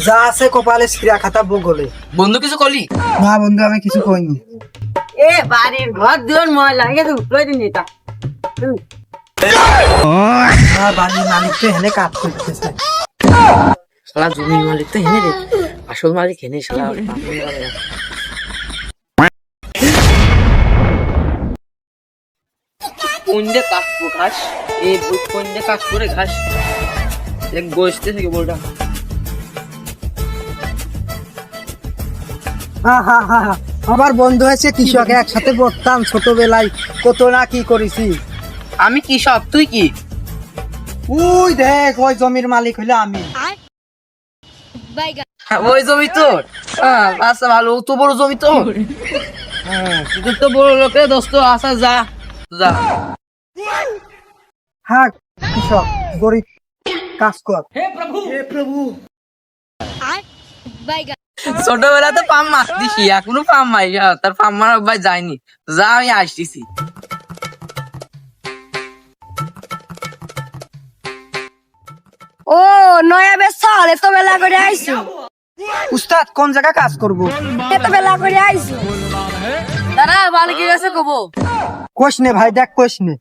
যা আছে কপালে ছিড়া খাতা বগলে। বন্ধু কিছু করলি? না বন্ধু আমি কিছু কইনি। এ বাড়ির ঘর দুয়ার ময়লা এ তো উঠলো দিন এটা আমার বাড়ির মালিক তো এখানে কাজ করতেছে। শালা জমির মালিক তো হেনে রে, আসল মালিক হেনে শালা। কোনটা কাটবো ঘাস? এই কোনটা কাজ করে ঘাস এক বসতে থেকে বলটা। আমার বন্ধু হয়েছে কৃষক, একসাথে পড়তাম ছোটবেলায়, কত না কি করেছি। আমি কৃষক, তুই কি? ওই দেখ ওই জমির মালিক হইলে আমি। ওই জমি তোর? আচ্ছা ভালো, তো বড় জমি তো। তুই তো বড় লোকে দোস্ত, আসা যা যা। হ্যাঁ কৃষক, গরিব কাজ কর। হে প্রভু। ছোটবেলাতে পাম মারতিস, এখনো পাম মারি, তার পাম মারা ভাই যায়নি। যা আমি আসতেছি। ও নয়া বেসাল এত বেলা করে আইছো, উস্তাদ কোন জায়গা কাজ করব? এত বেলা করে আইছো। দাঁড়া মালিকের কাছে কবো। কোশ নে ভাই, দেখ কোশ নে,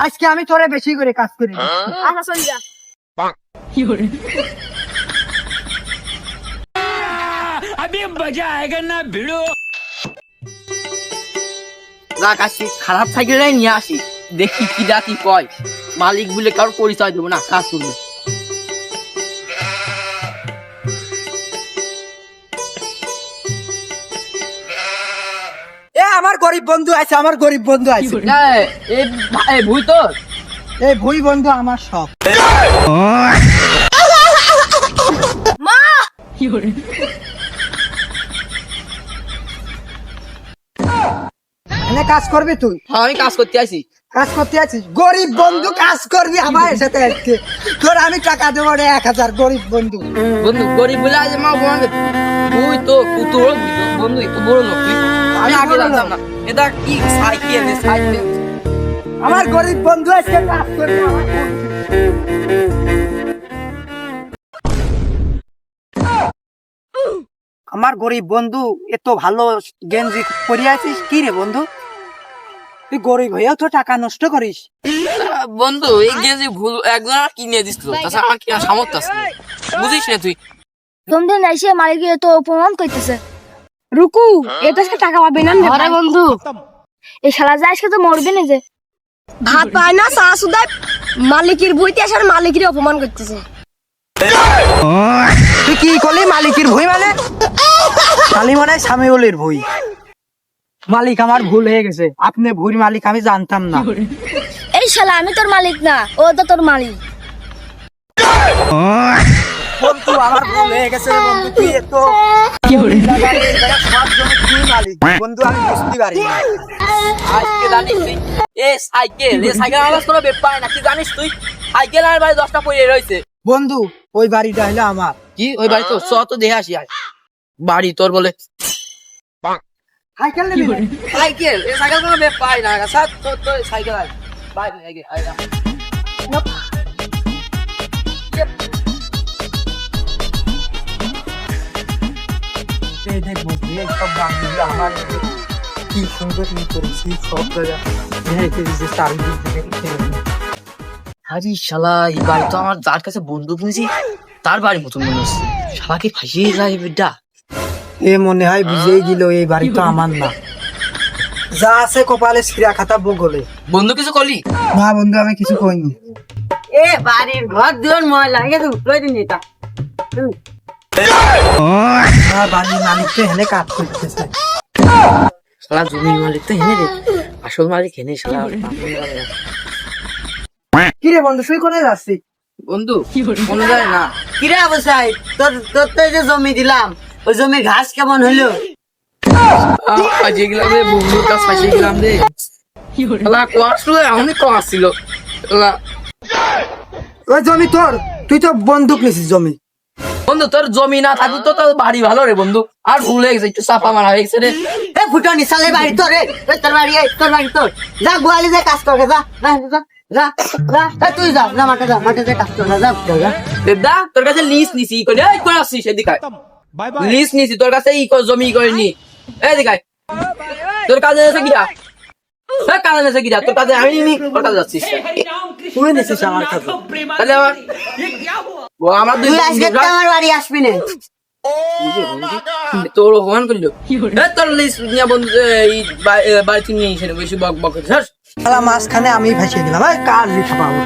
আজকে আমি তোরে বেশি করে কাজ করি। আচ্ছা চল যা। যা কাশি খারাপ সাইকেলটাই নিয়ে আসি, দেখি কি যা কি কয়। মালিক বলে কারোর পরিচয় দেবো না, কাজ করবে। এ আমার গরিব বন্ধু আছে, আমার গরিব বন্ধু আছে। এই ভুই তোর? এই ভুই বন্ধু আমার সব। মা এনে কাজ করবি তুই? হ্যাঁ আমি কাজ করতে আসি। কাজ করতে আছিস? গরিব বন্ধু কাজ করবি আমার সাথে আজকে? তোর আমি টাকা দেবো রে 1000। গরিব বন্ধু, বন্ধু গরিব বলে আজ মা বলবে তুই তো বন্ধু একটু বড় লোক তুই। আমি আগে জানতাম না এটা কি সাইকেল সাইকেল। আমার গরিব বন্ধু আজকে কাজ করবি আমার। আমার গরিব বন্ধু এত ভালো গেঞ্জি পরে আছিস কি রে বন্ধু? তুই গরিব হয়েও তো টাকা নষ্ট করিস। বন্ধু এই গেঞ্জি ভুল একজন আর কিনে দিছিল, তাছাড়া আমার কিনা সামর্থ্য আছে না। বুঝিস না তুই? তোমদের এসে মালিকের তো অপমান করতেছে। রুকু এটা টাকা পাবে না আরে বন্ধু, এই শালা যা আজকে তো মরবে না, যে ভাত পায় না চা সুদা মালিকের বইতে আসার মালিকের অপমান করতেছে। তুই কি করলি? মালিকের ভুই মানে? খালি মনে হয় সামিউলের ভুই। মালিক আমার ভুল হয়ে গেছে, আপনি ভুল মালিক আমি জানতাম না। এই শালা আমি তোর মালিক না, ও তো তোর মালিক। বন্ধু আমার ভুল হয়ে গেছে রে বন্ধু, তুই এত সব জমি তুই মালিক। বন্ধু আমি বুঝতে পারি না। আজকে জানিস তুই এই সাইকেল আমার কোনো ব্যাপার না, কি জানিস তুই? সাইকেল আর বাড়ি 10টা পড়ে রয়েছে। বন্ধু ওই বাড়িটা হলো আমার। কি ওই বাড়ি তো চ তো দেখে আসি। বাড়ি তোর বলে সাইকেল নিবি না? সাইকেল এই সাইকেল কোনো ব্যাপার না, স্যার তোর তো সাইকেল আয় বাই আগে আয়। এই দেখ বন্ধু, এই সব বাংলা আমার কি সুন্দর ই করেছি, সব জায়গা দেখে দিয়েছে চারিদিক থেকে। আরে শালা এই বাড়ি তো আমার যার কাছে বন্ধু বুঝি তার বাড়ির মতন মনে হচ্ছে। শালাকে ফাঁসিয়ে যায় বেটা। এ মনে হয় বুঝেই গেল এই বাড়ি তো আমার না। যা আছে কপালে ছিড়া খাতা বগলে। বন্ধু কিছু করলি? না বন্ধু আমি কিছু কইনি। এ বাড়ির ঘর দুয়ার ময়লা এ তো উঠলো দিন এটা আমার বাড়ির মালিক তো এখানে কাজ করতেছে। শালা জমির মালিক তো হেনে রে, আসল মালিক হেনে শালা। কি রে বন্ধু তুই কোথায় যাচ্ছিস? বন্ধু মনে যায় না। কিরে অবস্থায় তোর তোর তো এই যে জমি দিলাম, ওই জমির ঘাস কেমন হলো? ফাঁসিয়ে গেলাম রে, বন্ধুর কাছে ফাঁসিয়ে গেলাম রে। শালা কোয়ার ছিল অনেক কম আসছিল। ওই জমি তোর? তুই তো বন্দুক নিছিস জমি। বন্ধু তোর জমি না থাকলে তো তোর বাড়ি ভালো রে বন্ধু। আর ভুল হয়ে গেছে, একটু চাপা মারা হয়ে গেছে রে। ফুটনি সালে বাড়ি তোর রে তোর বাড়ি তোর বাড়ি তোর যা গোয়ালি যা কাজ করে যা যা যা যা তুই যা যা মাঠে যা কাজ করে যা যা দেবদা তোর কাছে লিস্ট নিছি ই করে এই করে আসছিস এদিকে লিস্ট নিছি তোর কাছে ই জমি করে নি এদিকে তোর কাছে এসে গিয়া কাজে এসে গিয়া তোর কাছে আমি নি তোর কাছে যাচ্ছিস তুই নিছিস আমার কাছে তাহলে ও আমার দুই তুই আজকে তো আমার বাড়ি আসবি না তোর অপমান করলো তোর লিস্ট নিয়ে বন্ধু এই বাড়িতে নিয়ে এসে বেশি বক বক করছিস শালা মাঝখানে আমি ভাসিয়ে দিলাম কার লিখা পাবো